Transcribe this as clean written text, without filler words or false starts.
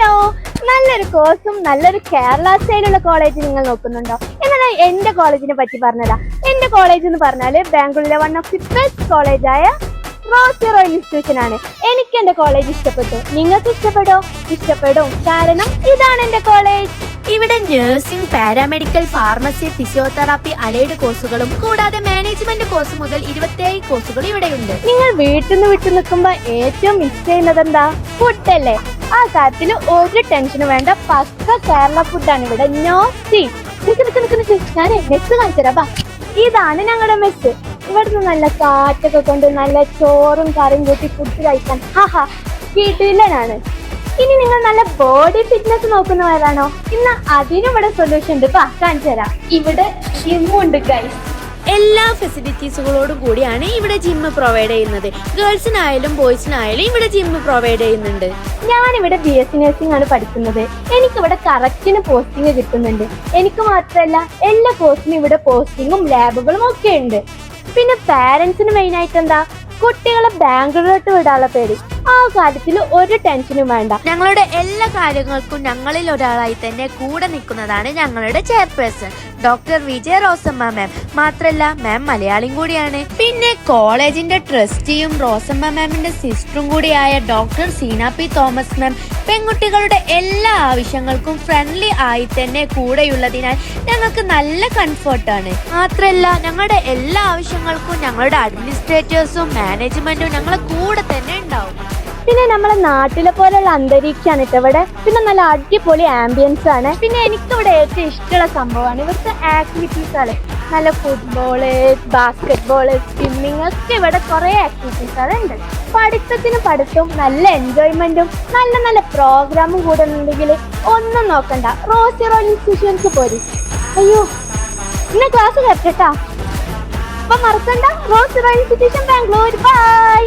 Hello, നല്ലൊരു കോഴ്സും നല്ലൊരു കേരള സ്റ്റൈലുള്ള കോളേജ് നിങ്ങൾ നോക്കുന്നുണ്ടോ? എന്നാൽ എന്റെ കോളേജിനെ പറ്റി പറഞ്ഞതാ. എന്റെ കോളേജ് എന്ന് പറഞ്ഞാല് ബാംഗ്ലൂരിലെ വൺ ഓഫ് ദി ബെസ്റ്റ് കോളേജായ റോസി റോയൽ ഇൻസ്റ്റിറ്റ്യൂഷൻ ആണ്. എനിക്ക് എന്റെ കോളേജ് ഇഷ്ടപ്പെട്ടു. നിങ്ങൾക്ക് ഇഷ്ടപ്പെടോ? ഇഷ്ടപ്പെടും, കാരണം ഇതാണ് എന്റെ കോളേജ്. ഇവിടെ nursing, paramedical, pharmacy, physiotherapy, allied കോഴ്സുകളും കൂടാതെ മാനേജ്മെന്റ് കോഴ്സ് മുതൽ 27 കോഴ്സുകൾ ഇവിടെയുണ്ട്. നിങ്ങൾ വീട്ടിൽ നിന്ന് വിട്ടു നിൽക്കുമ്പോ ഏറ്റവും മിസ് ചെയ്യുന്നത് എന്താ? ഫുഡ് അല്ലേ? ആ കാര്യത്തിൽ ഒരു ടെൻഷനും വേണ്ട. പക്ക കേരള ഫുഡാണ് ഇവിടെ. No steam. ഞാൻ നെക്സ്റ്റ് കാണിച്ചുതരാം. ഇതാണ് ഞങ്ങളുടെ മെസ്സ്. ഇവിടുന്ന് നല്ല കാറ്റൊക്കെ കൊണ്ട് നല്ല ചോറും കറിയും കൂട്ടി ഫുഡ് കഴിക്കാൻ കിടിലനാണ്. ഇനി നിങ്ങൾ നല്ല ബോഡി ഫിറ്റ്നസ് നോക്കുന്നവരാണോ? ഇന്ന് അതിനും ഇവിടെ സൊല്യൂഷൻ ഉണ്ട്. കാണിച്ചു തരാം. ഇവിടെ ജിമ്മുണ്ട് ഗൈസ്. എല്ലാ ഫെസിലിറ്റീസുകളോടും കൂടിയാണ് ഇവിടെ ജിമ്മ് പ്രൊവൈഡ് ചെയ്യുന്നത്. ഗേൾസിനായാലും ബോയ്സിനായാലും ഇവിടെ ജിമ്മ് പ്രൊവൈഡ് ചെയ്യുന്നുണ്ട്. ഞാനിവിടെ BSc നഴ്സിംഗ് ആണ് പഠിക്കുന്നത്. എനിക്കിവിടെ കറക്റ്റിന് പോസ്റ്റിംഗ് കിട്ടുന്നുണ്ട്. എനിക്ക് മാത്രമല്ല, എല്ലാ കോഴ്സിനും ഇവിടെ പോസ്റ്റിങ്ങും ലാബുകളും ഒക്കെ ഉണ്ട്. പിന്നെ പാരന്റ്സിന് മെയിൻ ആയിട്ട് എന്താ, കുട്ടികളെ ബാംഗ്ലൂരിലോട്ട് വിടാനുള്ള പേടി. ആ കാര്യത്തിൽ ഒരു ടെൻഷനും വേണ്ട. ഞങ്ങളുടെ എല്ലാ കാര്യങ്ങൾക്കും ഞങ്ങളിൽ ഒരാളായി തന്നെ കൂടെ നിൽക്കുന്നതാണ് ഞങ്ങളുടെ ചെയർപേഴ്സൺ ഡോക്ടർ വിജയ റോസമ്മ മാം. മാത്രല്ല മാം മലയാളിയും കൂടിയാണ്. പിന്നെ കോളേജിന്റെ ട്രസ്റ്റിയും റോസമ്മ മാമിന്റെ സിസ്റ്ററും കൂടിയായ ഡോക്ടർ സീന പി തോമസ് മാം പെൺകുട്ടികളുടെ എല്ലാ ആവശ്യങ്ങൾക്കും ഫ്രണ്ട്ലി ആയി തന്നെ കൂടെയുള്ളതിനാൽ ഞങ്ങൾക്ക് നല്ല കംഫർട്ടാണ്. മാത്രല്ല ഞങ്ങളുടെ എല്ലാ ആവശ്യങ്ങൾക്കും ഞങ്ങളുടെ അഡ്മിനിസ്ട്രേറ്റേഴ്സും മാനേജ്മെന്റും ഞങ്ങളെ കൂടെ തന്നെ ഉണ്ടാവും. പിന്നെ നമ്മളെ നാട്ടിലെ പോലെയുള്ള അന്തരീക്ഷമാണ് ഇവിടെ. പിന്നെ നല്ല അടിപൊളി ആംബിയൻസ് ആണ്. പിന്നെ എനിക്കിവിടെ ഏറ്റവും ഇഷ്ടമുള്ള സംഭവമാണ് ഇവിടുത്തെ ആക്ടിവിറ്റീസ് ആണ്. നല്ല ഫുട്ബോള്, ബാസ്കറ്റ് ബോള്, സ്വിമ്മിങ് ഒക്കെ ഇവിടെ കുറെ ആക്ടിവിറ്റീസ് ഉണ്ട്. പഠിത്തത്തിന് പഠിത്തവും നല്ല എൻജോയ്മെന്റും നല്ല നല്ല പ്രോഗ്രാമും കൂടെ ഉണ്ടെങ്കിൽ ഒന്നും നോക്കണ്ട, റോസി റോയൽ ഇൻസ്റ്റിറ്റ്യൂഷൻസ് പോരി. അയ്യോ, ഇന്ന് ക്ലാസ് കേട്ടാ. അപ്പൊ മറക്കണ്ട, Rosy royal institution Bangalore. By.